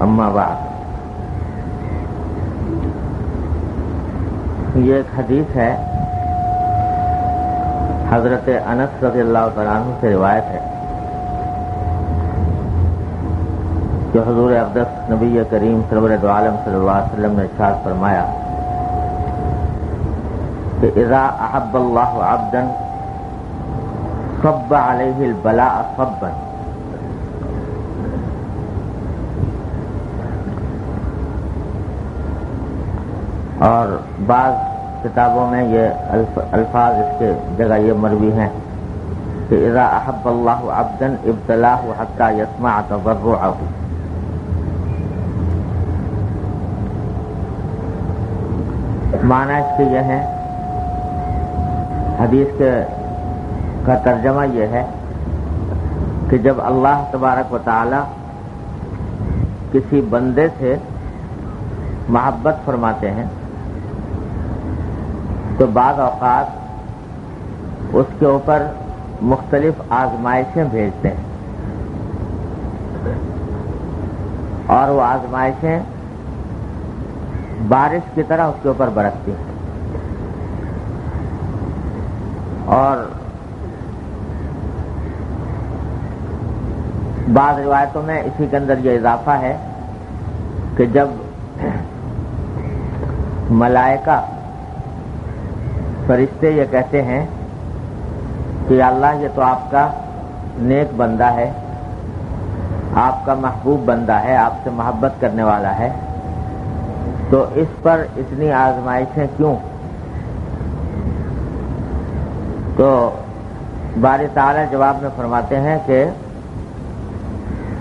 اما بعد، یہ ایک حدیث ہے، حضرت انس رضی اللہ تعالیٰ عنہ سے روایت ہے کہ حضور اقدس نبی کریم سرور دو عالم صلی اللہ علیہ وسلم نے ارشاد فرمایا کہ اذا احب اللہ عبدا صب علیہ البلاء صبا، اور بعض کتابوں میں یہ الفاظ اس کے جگہ یہ مروی ہیں کہ اذا احب اللہ عبدا ابتلاہ حتی یسمع تضرعہ، معنی اس کے یہ ہے، حدیث کا ترجمہ یہ ہے کہ جب اللہ تبارک و تعالی کسی بندے سے محبت فرماتے ہیں تو بعض اوقات اس کے اوپر مختلف آزمائشیں بھیجتے ہیں، اور وہ آزمائشیں بارش کی طرح اس کے اوپر برستی ہیں، اور بعض روایتوں میں اسی کے اندر یہ اضافہ ہے کہ جب ملائکہ فرشتے یہ کہتے ہیں کہ یا اللہ یہ تو آپ کا نیک بندہ ہے، آپ کا محبوب بندہ ہے، آپ سے محبت کرنے والا ہے، تو اس پر اتنی آزمائشیں کیوں؟ تو باری تعالیٰ جواب میں فرماتے ہیں کہ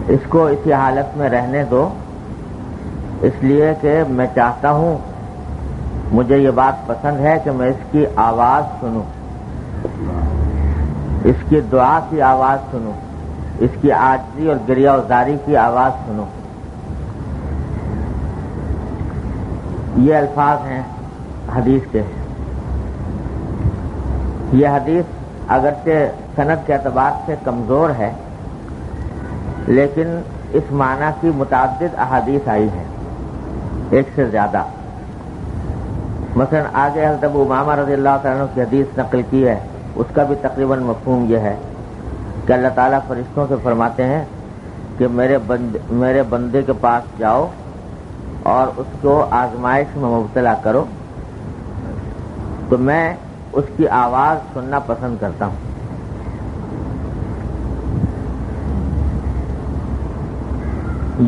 اس کو اسی حالت میں رہنے دو، اس لیے کہ میں چاہتا ہوں، مجھے یہ بات پسند ہے کہ میں اس کی آواز سنوں، اس کی دعا کی آواز سنوں، اس کی عاجزی اور گریہ و زاری کی آواز سنوں۔ یہ الفاظ ہیں حدیث کے۔ یہ حدیث اگرچہ سند کے اعتبار سے کمزور ہے، لیکن اس معنی کی متعدد احادیث آئی ہیں، ایک سے زیادہ۔ مثلا آگے حضرت ابو امامہ رضی اللہ تعالیٰ عنہ کی حدیث نقل کی ہے، اس کا بھی تقریباً مفہوم یہ ہے کہ اللہ تعالیٰ فرشتوں سے فرماتے ہیں کہ میرے بندے کے پاس جاؤ اور اس کو آزمائش میں مبتلا کرو، تو میں اس کی آواز سننا پسند کرتا ہوں۔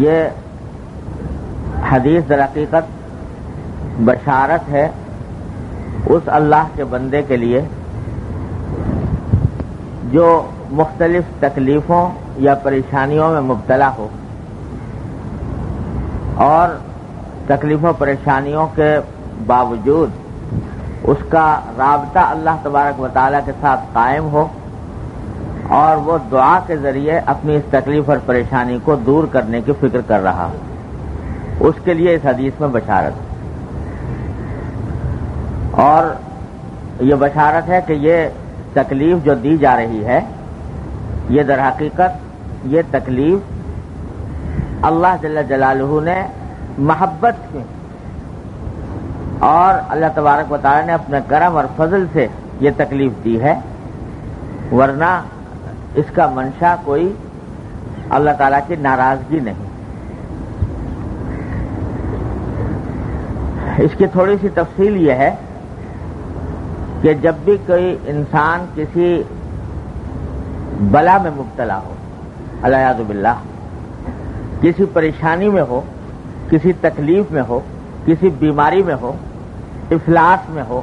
یہ حدیث در حقیقت بشارت ہے اس اللہ کے بندے کے لیے جو مختلف تکلیفوں یا پریشانیوں میں مبتلا ہو، اور تکلیفوں پریشانیوں کے باوجود اس کا رابطہ اللہ تبارک و تعالیٰ کے ساتھ قائم ہو، اور وہ دعا کے ذریعے اپنی اس تکلیف اور پریشانی کو دور کرنے کی فکر کر رہا ہو، اس کے لیے اس حدیث میں بشارت ہے۔ اور یہ بشارت ہے کہ یہ تکلیف جو دی جا رہی ہے، یہ در حقیقت یہ تکلیف اللہ جل جلالہ نے محبت کی، اور اللہ تبارک و تعالی نے اپنے کرم اور فضل سے یہ تکلیف دی ہے، ورنہ اس کا منشا کوئی اللہ تعالیٰ کی ناراضگی نہیں۔ اس کی تھوڑی سی تفصیل یہ ہے کہ جب بھی کوئی انسان کسی بلا میں مبتلا ہو، الیاذ باللہ، کسی پریشانی میں ہو، کسی تکلیف میں ہو، کسی بیماری میں ہو، افلاس میں ہو،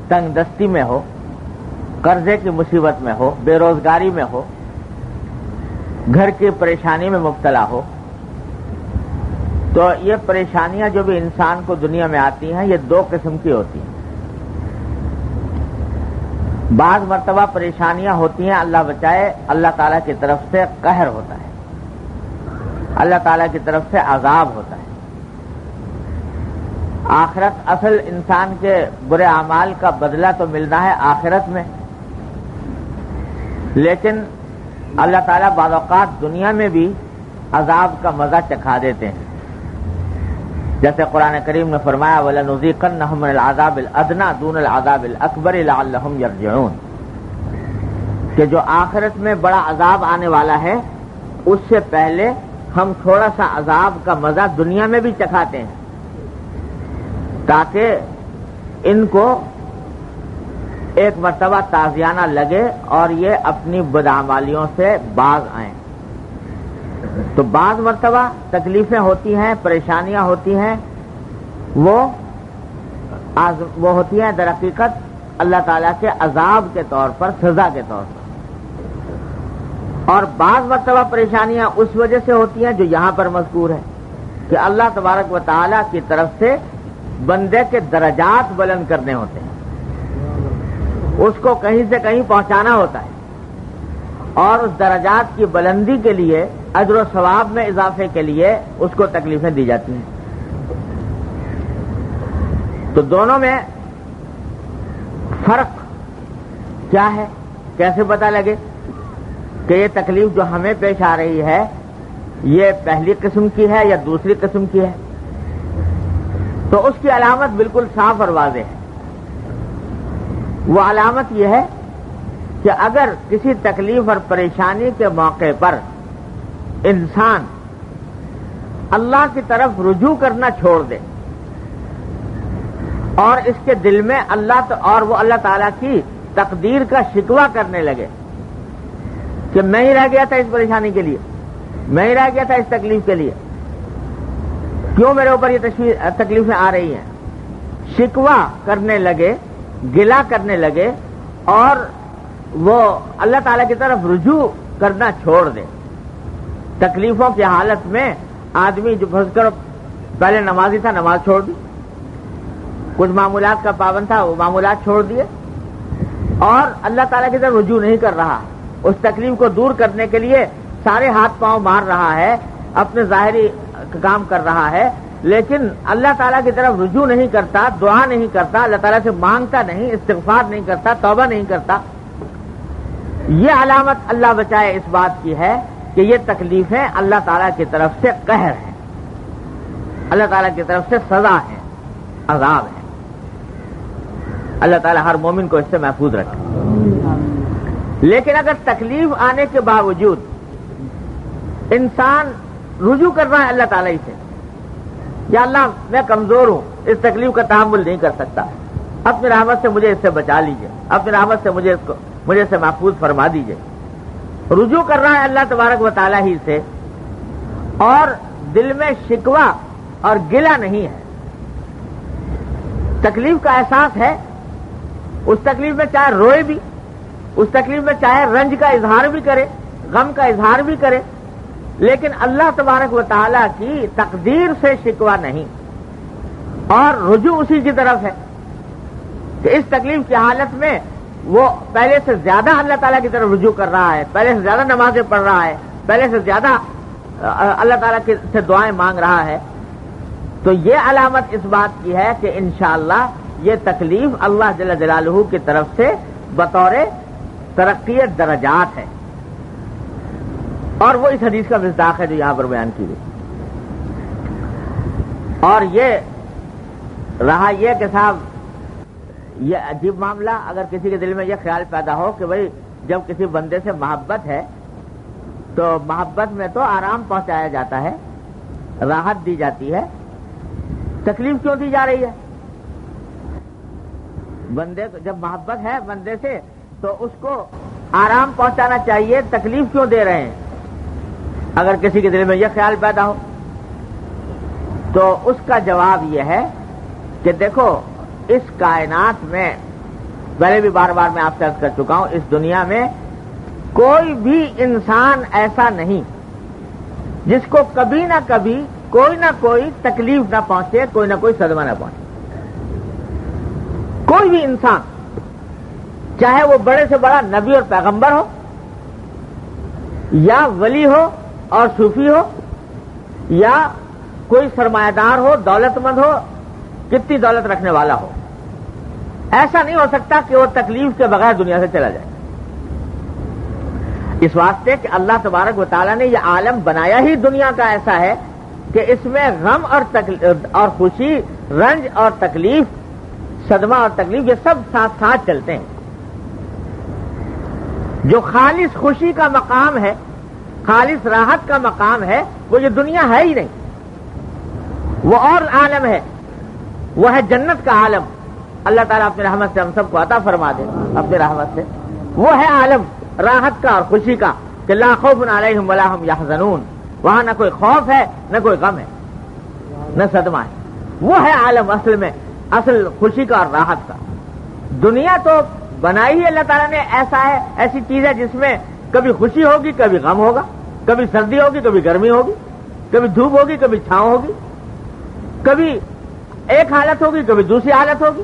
تنگ دستی میں ہو، قرضے کی مصیبت میں ہو، بے روزگاری میں ہو، گھر کی پریشانی میں مبتلا ہو، تو یہ پریشانیاں جو بھی انسان کو دنیا میں آتی ہیں یہ دو قسم کی ہوتی ہیں۔ بعض مرتبہ پریشانیاں ہوتی ہیں، اللہ بچائے، اللہ تعالیٰ کی طرف سے قہر ہوتا ہے، اللہ تعالیٰ کی طرف سے عذاب ہوتا ہے۔ آخرت، اصل انسان کے برے اعمال کا بدلہ تو ملنا ہے آخرت میں، لیکن اللہ تعالیٰ بعض اوقات دنیا میں بھی عذاب کا مزہ چکھا دیتے ہیں۔ جیسے قرآن کریم نے فرمایا وَلَنُذِيقَنَّهُم مِّنَ الْعَذَابِ الْأَدْنَىٰ دُونَ الْعَذَابِ الْأَكْبَرِ لَعَلَّهُمْ يَرْجِعُونَ، کہ جو آخرت میں بڑا عذاب آنے والا ہے اس سے پہلے ہم تھوڑا سا عذاب کا مزہ دنیا میں بھی چکھاتے ہیں تاکہ ان کو ایک مرتبہ تازیانہ لگے اور یہ اپنی بدعمالیوں سے باز آئیں۔ تو بعض مرتبہ تکلیفیں ہوتی ہیں، پریشانیاں ہوتی ہیں، وہ ہوتی ہیں در حقیقت اللہ تعالیٰ کے عذاب کے طور پر، سزا کے طور پر، اور بعض مرتبہ پریشانیاں اس وجہ سے ہوتی ہیں جو یہاں پر مذکور ہے کہ اللہ تبارک و تعالیٰ کی طرف سے بندے کے درجات بلند کرنے ہوتے ہیں، اس کو کہیں سے کہیں پہنچانا ہوتا ہے، اور اس درجات کی بلندی کے لیے، اجر و ثواب میں اضافے کے لیے اس کو تکلیفیں دی جاتی ہیں۔ تو دونوں میں فرق کیا ہے، کیسے پتہ لگے کہ یہ تکلیف جو ہمیں پیش آ رہی ہے یہ پہلی قسم کی ہے یا دوسری قسم کی ہے؟ تو اس کی علامت بالکل صاف اور واضح ہے۔ وہ علامت یہ ہے کہ اگر کسی تکلیف اور پریشانی کے موقع پر انسان اللہ کی طرف رجوع کرنا چھوڑ دے اور اس کے دل میں اور وہ اللہ تعالیٰ کی تقدیر کا شکوہ کرنے لگے کہ میں ہی رہ گیا تھا اس پریشانی کے لیے، میں ہی رہ گیا تھا اس تکلیف کے لیے، کیوں میرے اوپر یہ تکلیفیں آ رہی ہیں، شکوہ کرنے لگے، گلہ کرنے لگے اور وہ اللہ تعالیٰ کی طرف رجوع کرنا چھوڑ دے۔ تکلیفوں کی حالت میں آدمی جو پھنس کر پہلے نمازی تھا نماز چھوڑ دی، کچھ معمولات کا پابند تھا وہ معمولات چھوڑ دیے، اور اللہ تعالیٰ کی طرف رجوع نہیں کر رہا، اس تکلیف کو دور کرنے کے لیے سارے ہاتھ پاؤں مار رہا ہے، اپنے ظاہری کام کر رہا ہے، لیکن اللہ تعالیٰ کی طرف رجوع نہیں کرتا، دعا نہیں کرتا، اللہ تعالیٰ سے مانگتا نہیں، استغفار نہیں کرتا، توبہ نہیں کرتا۔ یہ علامت اللہ بچائے اس بات کی ہے کہ یہ تکلیفیں اللہ تعالیٰ کی طرف سے قہر ہیں، اللہ تعالیٰ کی طرف سے سزا ہے، عذاب ہے۔ اللہ تعالیٰ ہر مومن کو اس سے محفوظ رکھے۔ لیکن اگر تکلیف آنے کے باوجود انسان رجوع کر رہا ہے اللہ تعالیٰ سے، یا اللہ میں کمزور ہوں، اس تکلیف کا تحمل نہیں کر سکتا، اپنی رحمت سے مجھے اس سے بچا لیجئے، اپنی رحمت سے مجھے سے محفوظ فرما دیجئے، رجوع کر رہا ہے اللہ تبارک و تعالیٰ ہی سے، اور دل میں شکوہ اور گلہ نہیں ہے، تکلیف کا احساس ہے، اس تکلیف میں چاہے روئے بھی، اس تکلیف میں چاہے رنج کا اظہار بھی کرے، غم کا اظہار بھی کرے، لیکن اللہ تبارک و تعالیٰ کی تقدیر سے شکوہ نہیں، اور رجوع اسی کی طرف ہے کہ اس تکلیف کی حالت میں وہ پہلے سے زیادہ اللہ تعالیٰ کی طرف رجوع کر رہا ہے، پہلے سے زیادہ نمازیں پڑھ رہا ہے، پہلے سے زیادہ اللہ تعالیٰ سے دعائیں مانگ رہا ہے۔ تو یہ علامت اس بات کی ہے کہ انشاءاللہ یہ تکلیف اللہ جل جلالہ کی طرف سے بطور ترقی درجات ہے، اور وہ اس حدیث کا مصداق ہے جو یہاں پر بیان کی گئی۔ اور یہ رہا یہ کہ صاحب یہ عجیب معاملہ، اگر کسی کے دل میں یہ خیال پیدا ہو کہ بھئی جب کسی بندے سے محبت ہے تو محبت میں تو آرام پہنچایا جاتا ہے، راحت دی جاتی ہے، تکلیف کیوں دی جا رہی ہے؟ بندے کو جب محبت ہے بندے سے تو اس کو آرام پہنچانا چاہیے، تکلیف کیوں دے رہے ہیں؟ اگر کسی کے دل میں یہ خیال پیدا ہو تو اس کا جواب یہ ہے کہ دیکھو اس کائنات میں، پہلے بھی بار بار میں آپ سے عرض کر چکا ہوں، اس دنیا میں کوئی بھی انسان ایسا نہیں جس کو کبھی نہ کبھی کوئی نہ کوئی تکلیف نہ پہنچے، کوئی نہ کوئی صدمہ نہ پہنچے۔ کوئی بھی انسان، چاہے وہ بڑے سے بڑا نبی اور پیغمبر ہو، یا ولی ہو اور صوفی ہو، یا کوئی سرمایہ دار ہو، دولت مند ہو، کتنی دولت رکھنے والا ہو، ایسا نہیں ہو سکتا کہ وہ تکلیف کے بغیر دنیا سے چلا جائے۔ اس واسطے کہ اللہ تبارک و تعالیٰ نے یہ عالم بنایا ہی دنیا کا ایسا ہے کہ اس میں غم اور خوشی، رنج اور تکلیف، صدمہ اور تکلیف، یہ سب ساتھ ساتھ چلتے ہیں۔ جو خالص خوشی کا مقام ہے، خالص راحت کا مقام ہے، وہ یہ دنیا ہے ہی نہیں، وہ اور عالم ہے، وہ ہے جنت کا عالم۔ اللہ تعالیٰ اپنی رحمت سے ہم سب کو عطا فرما دے، اپنی رحمت سے۔ وہ ہے عالم راحت کا اور خوشی کا کہ لا خوف علیہم ولا ہم یحزنون، وہاں نہ کوئی خوف ہے، نہ کوئی غم ہے، نہ صدمہ ہے۔ وہ ہے عالم اصل میں، اصل خوشی کا اور راحت کا۔ دنیا تو بنائی ہی اللہ تعالیٰ نے ایسا ہے، ایسی چیز ہے جس میں کبھی خوشی ہوگی، کبھی غم ہوگا، کبھی سردی ہوگی، کبھی گرمی ہوگی، کبھی دھوپ ہوگی، کبھی چھاؤں ہوگی، کبھی ایک حالت ہوگی، کبھی دوسری حالت ہوگی۔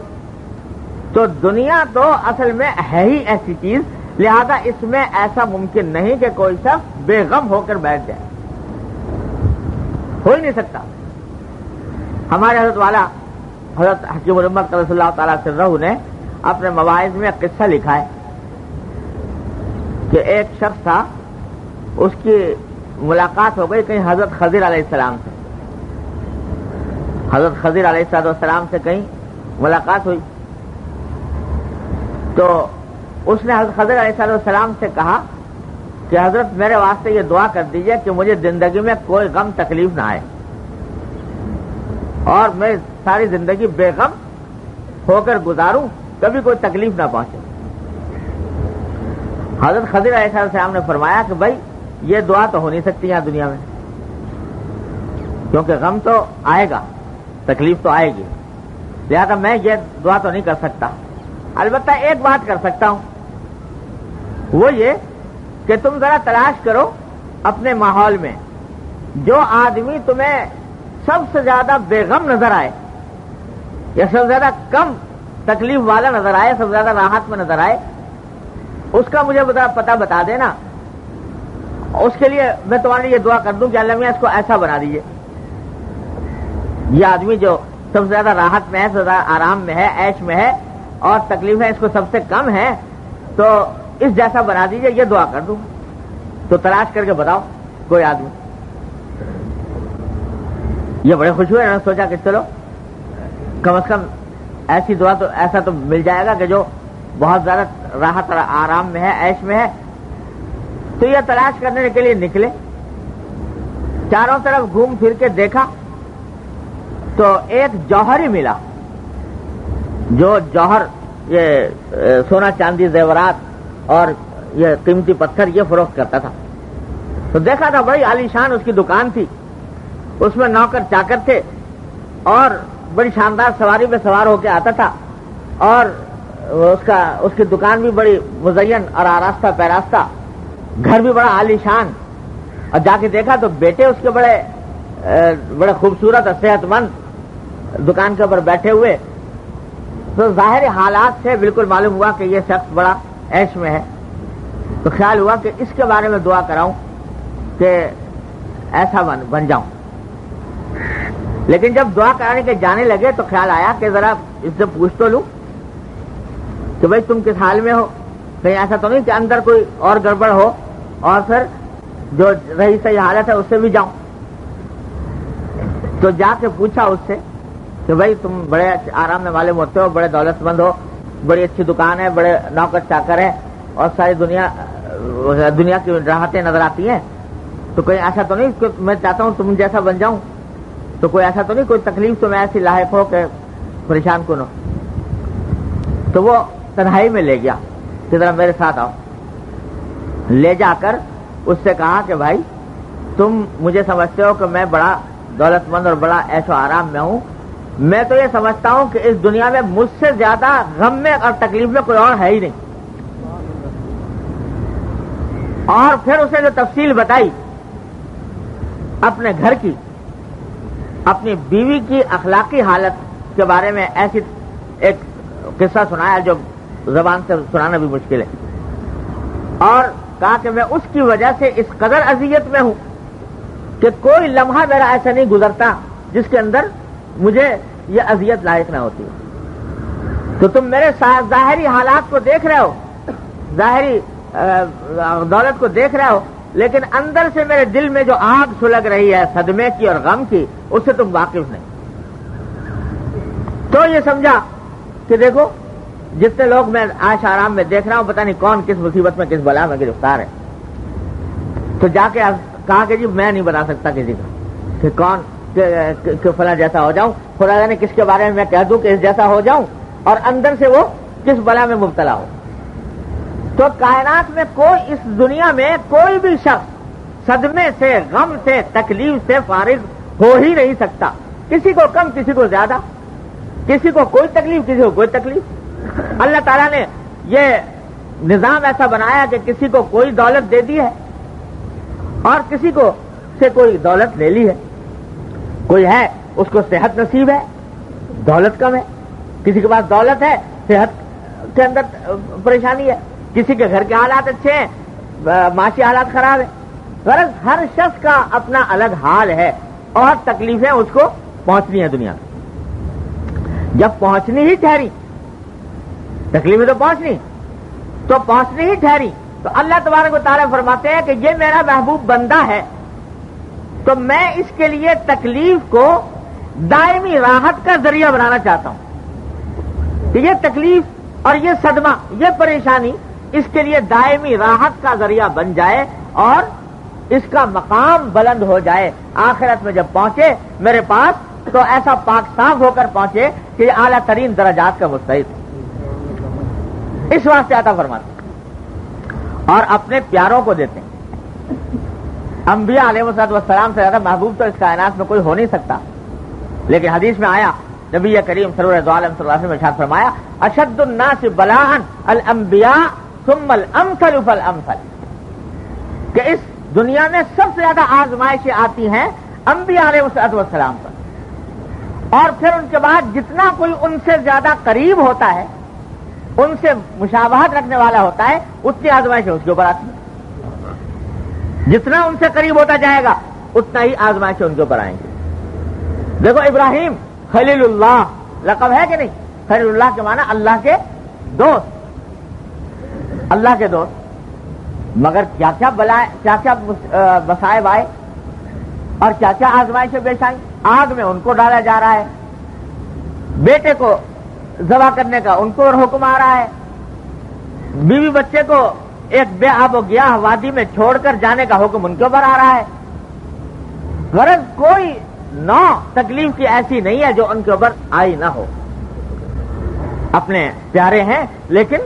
تو دنیا تو اصل میں ہے ہی ایسی چیز، لہذا اس میں ایسا ممکن نہیں کہ کوئی شخص بے غم ہو کر بیٹھ جائے، ہو ہی نہیں سکتا۔ ہمارے حضرت والا حضرت حکیم الامت صلی اللہ تعالیٰ سرہ نے اپنے مواعظ میں قصہ لکھا ہے کہ ایک شخص تھا، اس کی ملاقات ہو گئی کہیں حضرت خضر علیہ السلام سے، حضرت خضر علیہ السلام سے کہیں ملاقات ہوئی، تو اس نے حضرت خضر علیہ السلام سے کہا کہ حضرت میرے واسطے یہ دعا کر دیجئے کہ مجھے زندگی میں کوئی غم تکلیف نہ آئے اور میں ساری زندگی بے غم ہو کر گزاروں، کبھی کوئی تکلیف نہ پہنچے۔ حضرت خضر علیہ السلام نے فرمایا کہ بھائی یہ دعا تو ہو نہیں سکتی یہاں دنیا میں، کیونکہ غم تو آئے گا، تکلیف تو آئے گی، لہذا میں یہ دعا تو نہیں کر سکتا۔ البتہ ایک بات کر سکتا ہوں، وہ یہ کہ تم ذرا تلاش کرو اپنے ماحول میں جو آدمی تمہیں سب سے زیادہ بے غم نظر آئے یا سب سے زیادہ کم تکلیف والا نظر آئے، سب سے زیادہ راحت میں نظر آئے، اس کا مجھے پتہ بتا دینا، اس کے لیے میں تمہارے لیے دعا کر دوں کہ اللہ میاں اس کو ایسا بنا دیجیے۔ یہ آدمی جو سب سے زیادہ راحت میں ہے، سب سے زیادہ آرام میں ہے، عیش میں ہے، اور تکلیفیں اس کو سب سے کم ہے، تو اس جیسا بنا دیجیے، یہ دعا کر دوں۔ تو تلاش کر کے بتاؤ کوئی آدمی۔ یہ بڑے خوش ہوئے، سوچا کہ چلو کم از کم ایسی دعا تو ایسا تو مل جائے گا کہ جو بہت زیادہ راحت اور آرام میں ہے، عیش میں ہے۔ تو یہ تلاش کرنے کے لیے نکلے، چاروں طرف گھوم پھر کے دیکھا تو ایک جوہر ہی ملا، جو جوہر یہ سونا چاندی زیورات اور یہ قیمتی پتھر یہ فروخت کرتا تھا۔ تو دیکھا تھا بڑی عالی شان اس کی دکان تھی، اس میں نوکر چاکر تھے اور بڑی شاندار سواری میں سوار ہو کے آتا تھا، اور اس کی دکان بھی بڑی مزین اور آراستہ پیراستہ، گھر بھی بڑا عالی شان۔ اور جا کے دیکھا تو بیٹے اس کے بڑے خوبصورت اور صحت مند دکان کے اوپر بیٹھے ہوئے۔ تو ظاہر حالات سے بالکل معلوم ہوا کہ یہ شخص بڑا عیش میں ہے۔ تو خیال ہوا کہ اس کے بارے میں دعا کراؤں کہ ایسا بن جاؤں۔ لیکن جب دعا کرانے کے جانے لگے تو خیال آیا کہ ذرا اس سے پوچھ تو لوں کہ بھائی تم کس حال میں ہو، کہیں ایسا تو نہیں کہ اندر کوئی اور گڑبڑ ہو اور پھر جو رہی صحیح حالت ہے اس سے بھی جاؤں۔ تو جا کے پوچھا اس سے کہ بھائی تم بڑے آرام میں معلوم ہوتے ہو، بڑے دولت مند ہو، بڑی اچھی دکان ہے، بڑے نوکر چاکر ہے اور ساری دنیا کی راحتیں نظر آتی ہیں، تو کوئی ایسا تو نہیں کہ میں چاہتا ہوں تم جیسا بن جاؤں، تو کوئی ایسا تو نہیں، کوئی تکلیف تو میں ایسی لاحق ہو کہ پریشان کن ہو؟ تو وہ تنہائی میں لے گیا کہ ذرا میرے ساتھ آؤ۔ لے جا کر اس سے کہا کہ بھائی تم مجھے سمجھتے ہو کہ میں بڑا دولت مند اور بڑا عیش و آرام میں ہوں، میں تو یہ سمجھتا ہوں کہ اس دنیا میں مجھ سے زیادہ غم میں اور تکلیف میں کوئی اور ہے ہی نہیں۔ اور پھر اسے جو تفصیل بتائی اپنے گھر کی، اپنی بیوی کی اخلاقی حالت کے بارے میں ایسی ایک قصہ سنایا جو زبان سے سنانا بھی مشکل ہے، اور کہا کہ میں اس کی وجہ سے اس قدر اذیت میں ہوں کہ کوئی لمحہ میرا ایسا نہیں گزرتا جس کے اندر مجھے یہ اذیت لاحق نہ ہوتی۔ تو تم میرے ظاہری حالات کو دیکھ رہے ہو، ظاہری دولت کو دیکھ رہے ہو، لیکن اندر سے میرے دل میں جو آگ سلگ رہی ہے صدمے کی اور غم کی، اس سے تم واقف نہیں۔ تو یہ سمجھا کہ دیکھو جتنے لوگ میں عیش آرام میں دیکھ رہا ہوں، پتہ نہیں کون کس مصیبت میں، کس بلا میں گرفتار ہے۔ تو جا کے کہا کہ جی میں نہیں بتا سکتا کسی کا کہ کون کہ فلاں جیسا ہو جاؤں، خدا جانے کس کے بارے میں کہہ دوں کہ اس جیسا ہو جاؤں اور اندر سے وہ کس بلا میں مبتلا ہو۔ تو کائنات میں کوئی، اس دنیا میں کوئی بھی شخص صدمے سے، غم سے، تکلیف سے فارغ ہو ہی نہیں سکتا، کسی کو کم کسی کو زیادہ، کسی کو کوئی تکلیف کسی کو کوئی تکلیف۔ اللہ تعالیٰ نے یہ نظام ایسا بنایا کہ کسی کو کوئی دولت دے دی ہے اور کسی کو سے کوئی دولت لے لی ہے۔ کوئی ہے اس کو صحت نصیب ہے، دولت کم ہے، کسی کے پاس دولت ہے، صحت کے اندر پریشانی ہے، کسی کے گھر کے حالات اچھے ہیں، معاشی حالات خراب ہیں۔ غرض ہر شخص کا اپنا الگ حال ہے اور تکلیفیں اس کو پہنچنی ہیں دنیا میں۔ جب پہنچنی ہی ٹھہری، تکلیفیں تو پہنچنی ہی ٹھہری، تو اللہ تبارک و تعالیٰ فرماتے ہیں کہ یہ میرا محبوب بندہ ہے تو میں اس کے لیے تکلیف کو دائمی راحت کا ذریعہ بنانا چاہتا ہوں کہ یہ تکلیف اور یہ صدمہ، یہ پریشانی اس کے لیے دائمی راحت کا ذریعہ بن جائے اور اس کا مقام بلند ہو جائے۔ آخرت میں جب پہنچے میرے پاس تو ایسا پاک صاف ہو کر پہنچے کہ یہ اعلیٰ ترین درجات کا مستحق، اس واسطے عطا فرماتے اور اپنے پیاروں کو دیتے ہیں۔ انبیاء علیہ السلام سے زیادہ محبوب تو اس کائنات میں کوئی ہو نہیں سکتا، لیکن حدیث میں آیا، نبی کریم سرور دو عالم صلی اللہ علیہ وسلم نے ارشاد فرمایا، اشد الناس بلاء الانبیاء ثم الامثل فالامثل، کہ اس دنیا میں سب سے زیادہ آزمائشیں آتی ہیں انبیاء علیہ السلام پر، اور پھر ان کے بعد جتنا کوئی ان سے زیادہ قریب ہوتا ہے، ان سے مشابہت رکھنے والا ہوتا ہے، اتنی آزمائشیں اس کے اوپر آتی ہیں۔ جتنا ان سے قریب ہوتا جائے گا اتنا ہی آزمائشیں ان کے اوپر آئیں گے۔ دیکھو ابراہیم خلیل اللہ لقب ہے کہ نہیں؟ خلیل اللہ کے معنی اللہ کے دوست، اللہ کے دوست، مگر کیا کیا بلائے، کیا کیا مصائب آئے اور کیا کیا آزمائشیں پیش آئیں۔ آگ میں ان کو ڈالا جا رہا ہے، بیٹے کو ذبح کرنے کا ان کو حکم آ رہا ہے، بیوی بچے کو ایک بے آب و گیاہ وادی میں چھوڑ کر جانے کا حکم ان کے اوپر آ رہا ہے۔ غرض کوئی نوع تکلیف کی ایسی نہیں ہے جو ان کے اوپر آئی نہ ہو۔ اپنے پیارے ہیں لیکن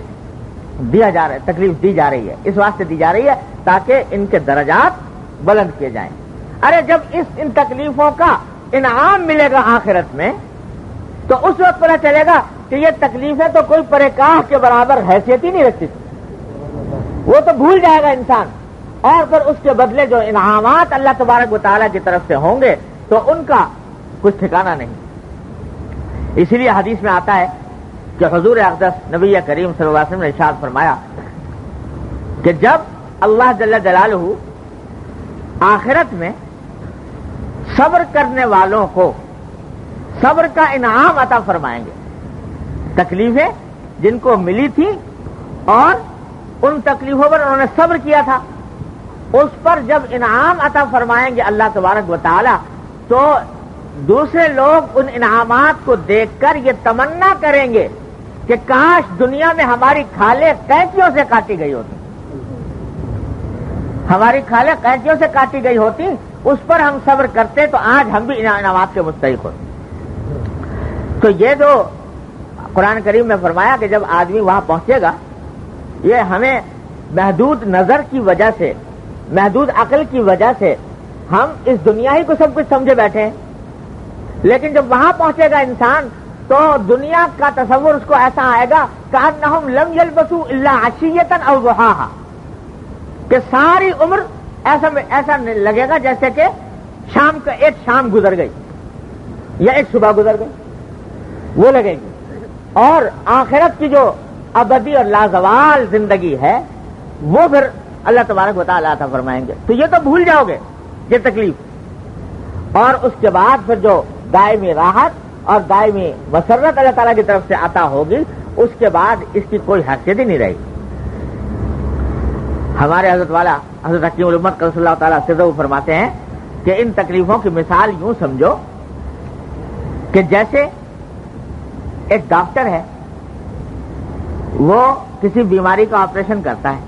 دیا جا رہا ہے، تکلیف دی جا رہی ہے، اس واسطے دی جا رہی ہے تاکہ ان کے درجات بلند کیے جائیں۔ ارے جب ان تکلیفوں کا انعام ملے گا آخرت میں تو اس وقت پتہ چلے گا کہ یہ تکلیفیں تو کوئی پرکاہ کے برابر حیثیت ہی نہیں رکھتی تھی، وہ تو بھول جائے گا انسان، اور پھر اس کے بدلے جو انعامات اللہ تبارک و تعالیٰ کی طرف سے ہوں گے تو ان کا کچھ ٹھکانہ نہیں۔ اسی لیے حدیث میں آتا ہے کہ حضور اقدس نبی کریم صلی اللہ علیہ وسلم نے ارشاد فرمایا کہ جب اللہ جل جلالہ آخرت میں صبر کرنے والوں کو صبر کا انعام عطا فرمائیں گے، تکلیفیں جن کو ملی تھی اور ان تکلیفوں پر انہوں نے صبر کیا تھا، اس پر جب انعام عطا فرمائیں گے اللہ تبارک و تعالی تو دوسرے لوگ ان انعامات کو دیکھ کر یہ تمنا کریں گے کہ کاش دنیا میں ہماری کھالیں قینچیوں سے کاٹی گئی ہوتی، ہماری کھالیں قینچیوں سے کاٹی گئی ہوتی، اس پر ہم صبر کرتے تو آج ہم بھی انعامات کے مستحق ہوتے۔ تو یہ جو قرآن کریم میں فرمایا کہ جب آدمی وہاں پہنچے گا، یہ ہمیں محدود نظر کی وجہ سے، محدود عقل کی وجہ سے ہم اس دنیا ہی کو سب کچھ سمجھے بیٹھے ہیں، لیکن جب وہاں پہنچے گا انسان تو دنیا کا تصور اس کو ایسا آئے گا کأنہم لم یلبسوا الا عشیۃ او ضحاھا، کہ ساری عمر ایسا لگے گا جیسے کہ شام کا ایک شام گزر گئی یا ایک صبح گزر گئی، وہ لگے گی۔ اور آخرت کی جو ابدی اور لازوال زندگی ہے وہ پھر اللہ تبارک و تعالیٰ عطا فرمائیں گے، تو یہ تو بھول جاؤ گے یہ تکلیف، اور اس کے بعد پھر جو دائمی راحت اور دائمی مسرت اللہ تعالیٰ کی طرف سے عطا ہوگی، اس کے بعد اس کی کوئی حیثیت ہی نہیں رہے گی۔ ہمارے حضرت والا حضرت حکیم الامت صلی اللہ تعالیٰ سے وہ فرماتے ہیں کہ ان تکلیفوں کی مثال یوں سمجھو کہ جیسے ایک ڈاکٹر ہے، وہ کسی بیماری کا آپریشن کرتا ہے،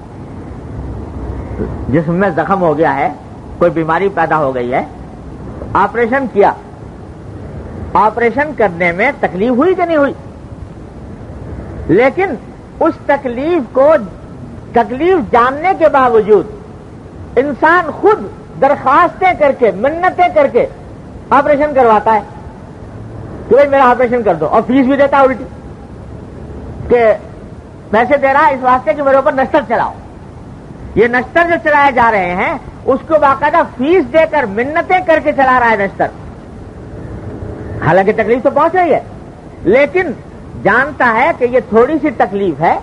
جسم میں زخم ہو گیا ہے، کوئی بیماری پیدا ہو گئی ہے، آپریشن کیا، آپریشن کرنے میں تکلیف ہوئی کہ نہیں ہوئی؟ لیکن اس تکلیف جاننے کے باوجود انسان خود درخواستیں کر کے، منتیں کر کے آپریشن کرواتا ہے کہ بھائی میرا آپریشن کر دو، اور فیس بھی دیتا ہے الٹی کہ پیسے دے رہا ہے اس واسطے کہ میرے اوپر نشتر چلاؤ۔ یہ نشتر جو چلائے جا رہے ہیں اس کو باقاعدہ فیس دے کر منتیں کر کے چلا رہا ہے نشتر، حالانکہ تکلیف تو پہنچ رہی ہے، لیکن جانتا ہے کہ یہ تھوڑی سی تکلیف ہے،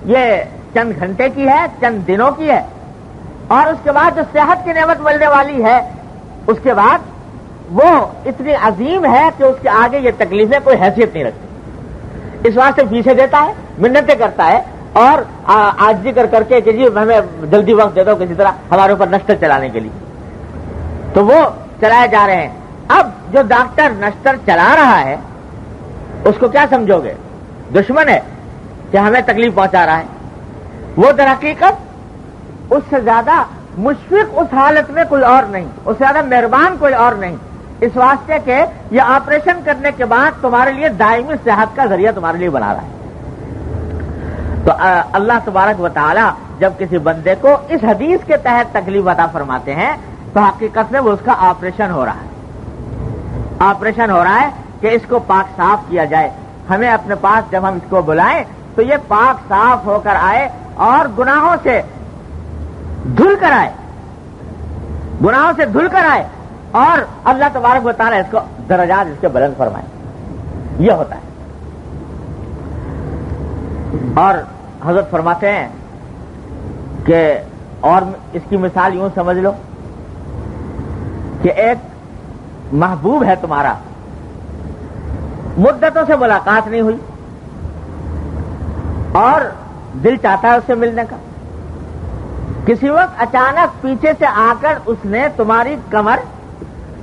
یہ چند گھنٹے کی ہے، چند دنوں کی ہے، اور اس کے بعد جو صحت کی نعمت ملنے والی ہے اس کے بعد وہ اتنی عظیم ہے کہ اس کے آگے یہ تکلیفیں کوئی حیثیت نہیں رکھتی۔ اس واسطے فیسیں دیتا ہے، منتیں کرتا ہے، اور عاجزی کر کے کہ جی ہمیں جلدی وقت دے دو کسی طرح ہمارے اوپر نشتر چلانے کے لیے، تو وہ چلائے جا رہے ہیں۔ اب جو ڈاکٹر نشتر چلا رہا ہے اس کو کیا سمجھو گے؟ دشمن ہے کہ ہمیں تکلیف پہنچا رہا ہے۔ وہ در حقیقت اس سے زیادہ مشفق اس حالت میں کوئی اور نہیں، اس سے زیادہ مہربان کوئی اور نہیں، اس واسطے کہ یہ آپریشن کرنے کے بعد تمہارے لیے دائمی صحت کا ذریعہ تمہارے لیے بنا رہا ہے۔ تو اللہ تبارک و تعالی جب کسی بندے کو اس حدیث کے تحت تکلیف عطا فرماتے ہیں تو حقیقت میں وہ اس کا آپریشن ہو رہا ہے، آپریشن ہو رہا ہے کہ اس کو پاک صاف کیا جائے۔ ہمیں اپنے پاس جب ہم اس کو بلائیں تو یہ پاک صاف ہو کر آئے اور گناہوں سے دھل کر آئے، گناہوں سے دھل کر آئے، اور اللہ تبارک و تعالی اس کو درجات اس کے بلند فرمائے۔ یہ ہوتا ہے۔ اور حضرت فرماتے ہیں کہ اور اس کی مثال یوں سمجھ لو کہ ایک محبوب ہے تمہارا، مدتوں سے ملاقات نہیں ہوئی اور دل چاہتا ہے اس سے ملنے کا، کسی وقت اچانک پیچھے سے آ کر اس نے تمہاری کمر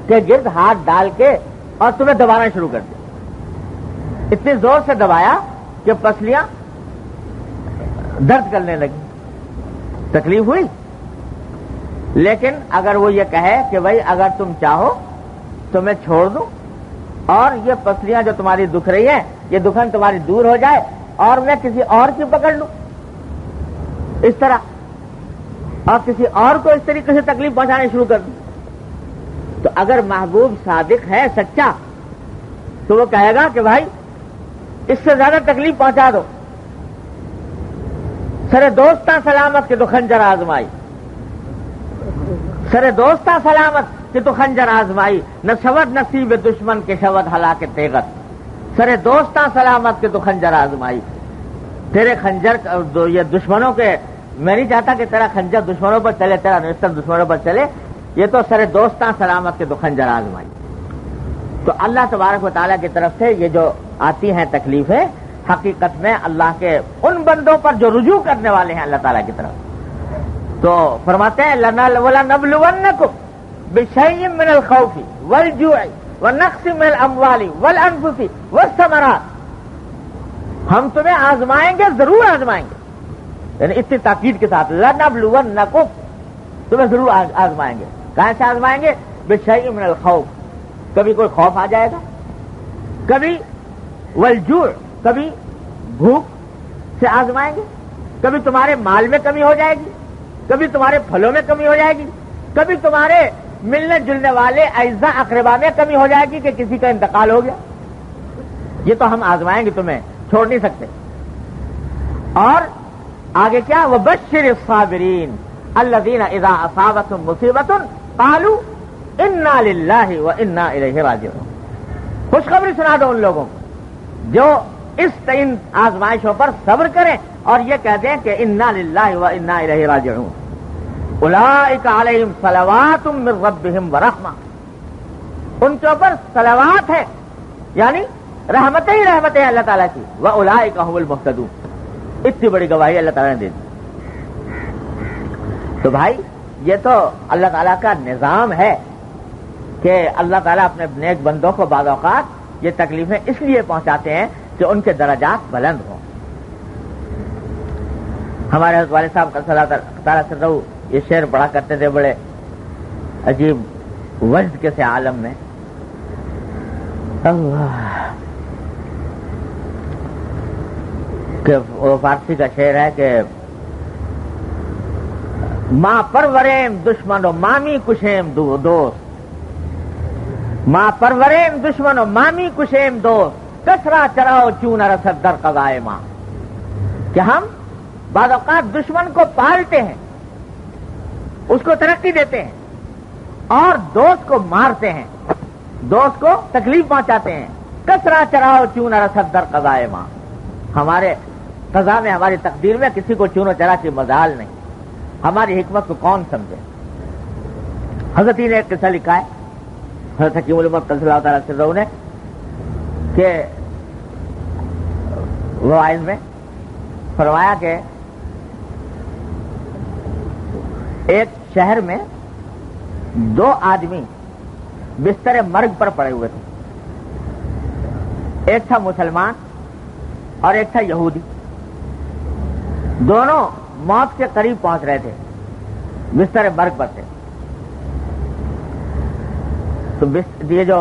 کے گرد ہاتھ ڈال کے اور تمہیں دبانا شروع کر دیا، اتنی زور سے دبایا کہ پسلیاں درد کرنے لگی، تکلیف ہوئی۔ لیکن اگر وہ یہ کہے کہ بھائی اگر تم چاہو تو میں چھوڑ دوں اور یہ پسلیاں جو تمہاری دکھ رہی ہیں یہ دکھن تمہاری دور ہو جائے اور میں کسی اور کی پکڑ لوں اس طرح، اور کسی اور کو اس طریقے سے تکلیف پہنچانے شروع کر دوں، تو اگر محبوب صادق ہے، سچا، تو وہ کہے گا کہ بھائی اس سے زیادہ تکلیف پہنچا دو، سرے دوستاں سلامت کے تو خنجر آزمائی، سرے دوستاں سلامت کہ تو خنجر آزمائی، نہ شود نصیب دشمن کے شود ہلاک تیغت، سرے دوستاں سلامت کے تو خنجر آزمائی، تیرے خنجر یہ دشمنوں کے، میں نہیں چاہتا کہ تیرا خنجر دشمنوں پر چلے، تیرا نشتر دشمنوں پر چلے، یہ تو سرے دوستاں سلامت کے تو خنجر آزمائی۔ تو اللہ تبارک و تعالیٰ کی طرف سے یہ جو آتی ہیں تکلیفیں، حقیقت میں اللہ کے ان بندوں پر جو رجوع کرنے والے ہیں اللہ تعالیٰ کی طرف، تو فرماتے ہیں وَلَنَبْلُوَنَّكُمْ بِشَيْءٍ مِّنَ الْخَوْفِ وَالْجُوعِ وَنَقْصٍ مِّنَ الْأَمْوَالِ وَالْأَنفُسِ وَالثَّمَرَاتِ، ہم تمہیں آزمائیں گے، ضرور آزمائیں گے، یعنی اتنی تاکید کے ساتھ لَنَبْلُوَنَّكُمْ، تمہیں ضرور آزمائیں گے۔ کہاں سے آزمائیں گے؟ بِشَيْءٍ مِّنَ الْخَوْفِ، کبھی کوئی خوف آ جائے گا، کبھی والجوع، کبھی بھوک سے آزمائیں گے، کبھی تمہارے مال میں کمی ہو جائے گی، کبھی تمہارے پھلوں میں کمی ہو جائے گی، کبھی تمہارے ملنے جلنے والے اعزاء اقربا میں کمی ہو جائے گی کہ کسی کا انتقال ہو گیا، یہ تو ہم آزمائیں گے، تمہیں چھوڑ نہیں سکتے۔ اور آگے کیا؟ وَبَشِّرِ الصَّابِرِينَ الَّذِينَ إِذَا أَصَابَتْهُمْ مُصِيبَةٌ قَالُوا إِنَّا لِلَّهِ وَإِنَّا إِلَيْهِ رَاجِعُونَ، خوشخبری سنا دو ان لوگوں کو جو ان آزمائشوں پر صبر کریں اور یہ کہہ دیں کہ انا للہ و انا الیہ راجعون، اولئک علیہم صلوات من ربہم ورحمہ، ان کے اوپر صلوات ہے یعنی رحمتیں ہی رحمتیں اللہ تعالیٰ کی، واولئک هم المہتدون، اتنی بڑی گواہی اللہ تعالیٰ نے دے دی۔ تو بھائی یہ تو اللہ تعالیٰ کا نظام ہے کہ اللہ تعالیٰ اپنے نیک بندوں کو بعض اوقات یہ تکلیفیں اس لیے پہنچاتے ہیں کہ ان کے درجات بلند ہوں. ہمارے حضرت والد صاحب کا تعالیٰ سے یہ شعر پڑھا کرتے تھے بڑے عجیب وجد کے سے عالم میں. اللہ کہ وہ فارسی کا شعر ہے کہ ماں پروریم دشمن و مامی کشیم دوست، ماں پروریم دشمن و مامی کشیم دوست، کسرا چراؤ چون رسد در قضائے ماں. کہ ہم بعض اوقات دشمن کو پالتے ہیں، اس کو ترقی دیتے ہیں اور دوست کو مارتے ہیں، دوست کو تکلیف پہنچاتے ہیں. کسرا چراؤ چون رسد در قضائے ماں. ہمارے قضا میں، ہماری تقدیر میں کسی کو چون و چرا کی مجال نہیں. ہماری حکمت کو کون سمجھے؟ حضرت نے ایک قصہ لکھا ہے حضرت حکیم الامت صلی اللہ تعالی وسلم نے کہ وہ آئین میں فرمایا کہ ایک شہر میں 2 آدمی بستر مرگ پر پڑے ہوئے تھے. ایک تھا مسلمان اور ایک تھا یہودی. دونوں موت کے قریب پہنچ رہے تھے، بستر مرگ پر تھے. تو یہ جو